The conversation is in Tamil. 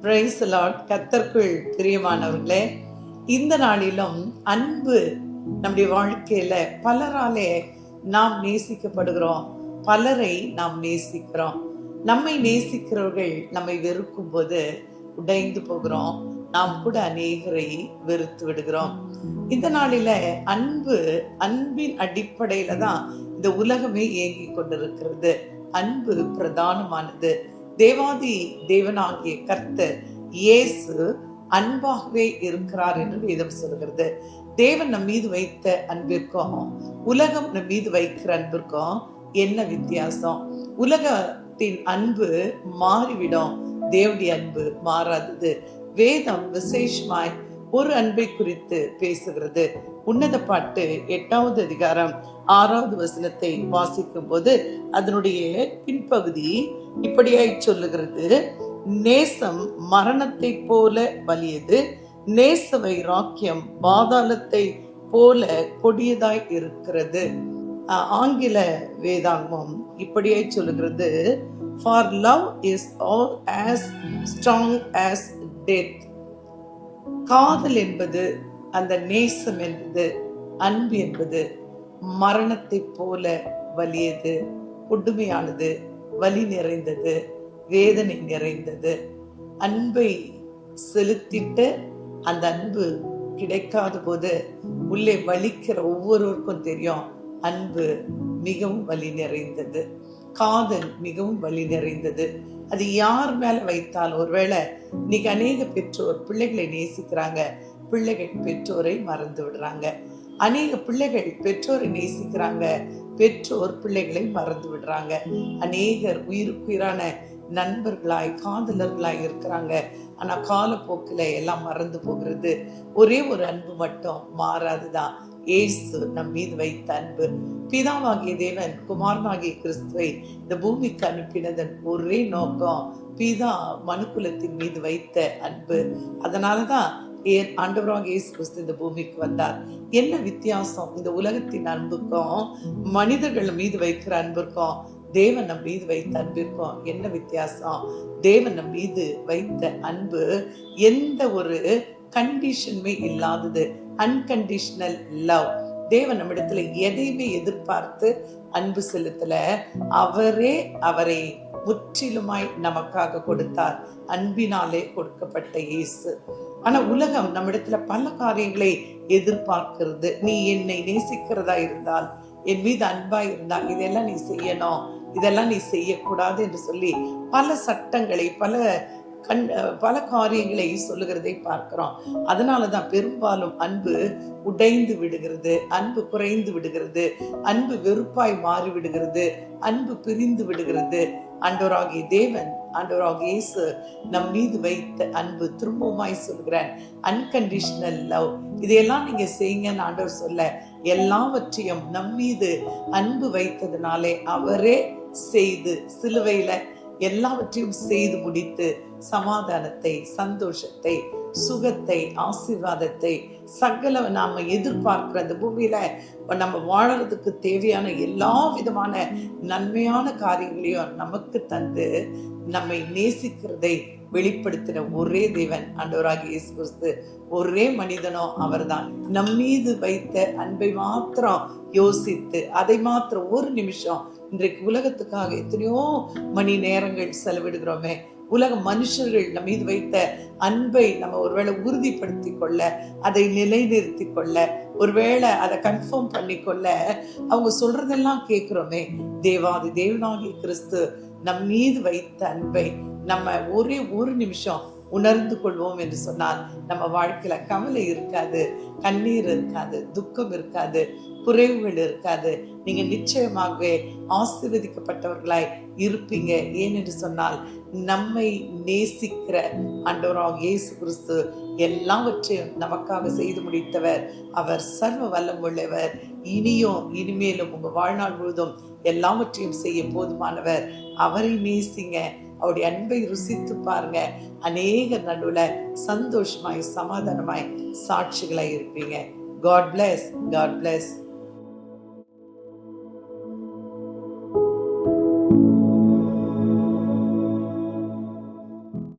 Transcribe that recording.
Praise the Lord. கர்த்தருக்குள் பிரியமானவர்களே, இந்த நாளிலும் அன்பு நம்முடைய வாழ்க்கையில பலராலே நாம் நேசிக்கப்படுகிறோம். பலரை நாம் நேசிக்கிறோம். நம்மை நேசிக்கிறவர்கள் நம்மை வெறுக்கும் போது உடைந்து போகிறோம். நாம் கூட அநேகரை வெறுத்து விடுகிறோம். இந்த நாளில அன்பின் அடிப்படையில தான் இந்த உலகமே இயங்கிக் கொண்டிருக்கிறது. அன்பு பிரதானமானது. தேவாதி தேவனாகிய கர்த்தர் இயேசு அன்பாகவே இருக்கிறார் என்று வேதம் சொல்கிறது. தேவன் நம் மீது வைத்த அன்பிற்கும் உலகம் நம் மீது வைக்கிற அன்பிற்கும் என்ன வித்தியாசம்? உலகத்தின் அன்பு மாறிவிடும், தேவனுடைய அன்பு மாறாதது. வேதம் விசேஷமாய் ஒரு அன்பை குறித்து பேசுகிறது. உன்னத பாட்டு 8வது அதிகாரம் 6வது வசனத்தை வாசிக்கும் போது அதனுடைய பின்பகுதி இப்படியாய் சொல்லுகிறது: நேசம் மரணத்தை போல வலியது, நேச வைராக்கியம் பாதாளத்தை போல கொடியதாய் இருக்கிறது. ஆங்கில வேதாகமம் இப்படியாய் சொல்லுகிறது: for love is all as strong as death. காதல் என்பது, அந்த நேசம் என்பது, அன்பு என்பது மரணத்தை போல வலியது, கொடுமையானது, வலி நிறைந்தது, வேதனை நிறைந்தது. அன்பை செலுத்திட்டு அந்த அன்பு கிடைக்காத போது உள்ளே வலிக்கிற ஒவ்வொருவருக்கும் தெரியும், அன்பு மிகவும் வலி நிறைந்தது, காதல் மிகவும் வலி நிறைந்தது. அது யார் மேல வைத்தாலும், ஒருவேளை இன்னைக்கு அநேக பெற்றோர் பிள்ளைகளை நேசிக்கிறாங்க, பிள்ளைகள் பெற்றோரை மறந்து விடுறாங்க. அநேக பிள்ளைகள் பெற்றோரை நேசிக்கிறாங்க, பெற்றோர் பிள்ளைகளை மறந்து விடுறாங்க. அநேகர் உயிருக்குயிரான நண்பர்களாய் காதலர்களாய் இருக்கிறாங்க. ஆனா காலப்போக்கில் எல்லாம் மறந்து போகிறது. ஒரே ஒரு அன்பு மட்டும் மாறாதுதான், இயேசு நம் மீது வைத்த அன்பு. பிதாவாகிய தேவன் குமாரனாகிய கிறிஸ்துவை இந்த பூமிக்கு அனுப்பினதன் ஒரே நோக்கம் பிதா மனுக்குலத்தின் மீது வைத்த அன்பு. அதனாலதான் ஆண்டவராகிய இயேசு கிறிஸ்து இந்த பூமிக்கு வந்தார். என்ன வித்தியாசம் இந்த உலகத்தின் அன்புக்கும் மனிதர்கள் மீது வைக்கிற அன்பிற்கும் தேவன் நம் மீது வைத்த அன்பிற்கும் என்ன வித்தியாசம்? தேவன் நம் மீது வைத்த அன்பு எந்த ஒரு கண்டிஷனுமே இல்லாதது, அன்கண்டிஷனல் லவ். தேவன் நம்மிடத்துல எதையுமே எதிர்பார்த்து அன்பு செலுத்தல, அவரை முற்றிலுமாய் நமக்காக கொடுத்தார். அன்பினாலே கொடுக்கப்பட்ட இயேசு. ஆனா உலகம் நம்மிடத்துல பல காரியங்களை எதிர்பார்க்கிறது. நீ என்னை நேசிக்கிறதா இருந்தால், என் மீது அன்பா இருந்தால் இதெல்லாம் நீ செய்யணும், இதெல்லாம் நீ செய்யக்கூடாது என்று சொல்லி பல சட்டங்களை பல காரியங்களை சொல்லுகிறதை பார்க்கிறோம். அதனாலதான் பெரும்பாலும் அன்பு உடைந்து விடுகிறது, அன்பு குறைந்து விடுகிறது, அன்பு வெறுப்பாய் மாறி விடுகிறது, அன்பு பிரிந்து விடுகிறது. ஆண்டவராகிய தேவன், ஆண்டவராகிய இயேசு நம் மீது வைத்த அன்பு, திரும்பவுமாய் சொல்கிறேன், அன்கண்டிஷனல் லவ். இதையெல்லாம் நீங்க செய்யுங்கன்னு ஆண்டவர் சொல்ல, எல்லாவற்றையும் நம் மீது அன்பு வைத்ததுனாலே அவரே செய்து சிலுவையில எல்லாவற்றையும் செய்து முடித்து சமாதானத்தை, சந்தோஷத்தை, சுகத்தை, ஆசீர்வாதத்தை, சகல நாம எதிர்பார்க்கிற அந்த பூமியில நம்ம வாழறதுக்கு தேவையான எல்லா விதமான நன்மையான காரியங்களையும் நமக்கு தந்து நம்மை நேசிக்கிறதை வெளிப்படுத்தின ஒரே தேவன் ஆண்டவராகிய இயேசு கிறிஸ்து. ஒரே மனிதனோ அவர்தான். நம் மீது வைத்த அன்பை மாத்திரம் யோசித்து அதை மாத்திரம் ஒரு நிமிஷம், இன்றைக்கு உலகத்துக்காக எத்தனையோ மணி நேரங்கள் செலவிடுகிறோமே, உலக மனுஷர்கள் நம் மீது வைத்த அன்பை நம்ம ஒருவேளை உறுதிப்படுத்தி கொள்ள, அதை நிலைநிறுத்தி கொள்ள, ஒருவேளை அதை கன்ஃபார்ம் பண்ணி கொள்ள அவங்க சொல்றதெல்லாம் கேட்கிறோமே. தேவாதி தேவனாகிய கிறிஸ்து நம் மீது வைத்த அன்பை நம்ம ஒரே ஒரு நிமிஷம் உணர்ந்து கொள்வோம் என்று சொன்னால் நம்ம வாழ்க்கையில கவலை இருக்காது, கண்ணீர் இருக்காது, துக்கம் இருக்காது, குறைவுகள் இருக்காது. நீங்க நிச்சயமாகவே ஆசீர்வதிக்கப்பட்டவர்களாய் இருப்பீங்க. ஏனென்று சொன்னால் நம்மை நேசிக்கிற ஆண்டவராகிய இயேசு கிறிஸ்து எல்லாவற்றையும் நமக்காக செய்து முடித்தவர். அவர் சர்வ வல்லம் உள்ளவர். இனிமேலும் உங்க வாழ்நாள் முழுதும் எல்லாவற்றையும் செய்ய போதுமானவர். அவரை நேசிங்க, அவருடைய அன்பை ருசித்து பாருங்க. அநேக நடுவுல சந்தோஷமாய் சமாதானமாய் சாட்சிகளாய் இருப்பீங்க. God bless. God bless.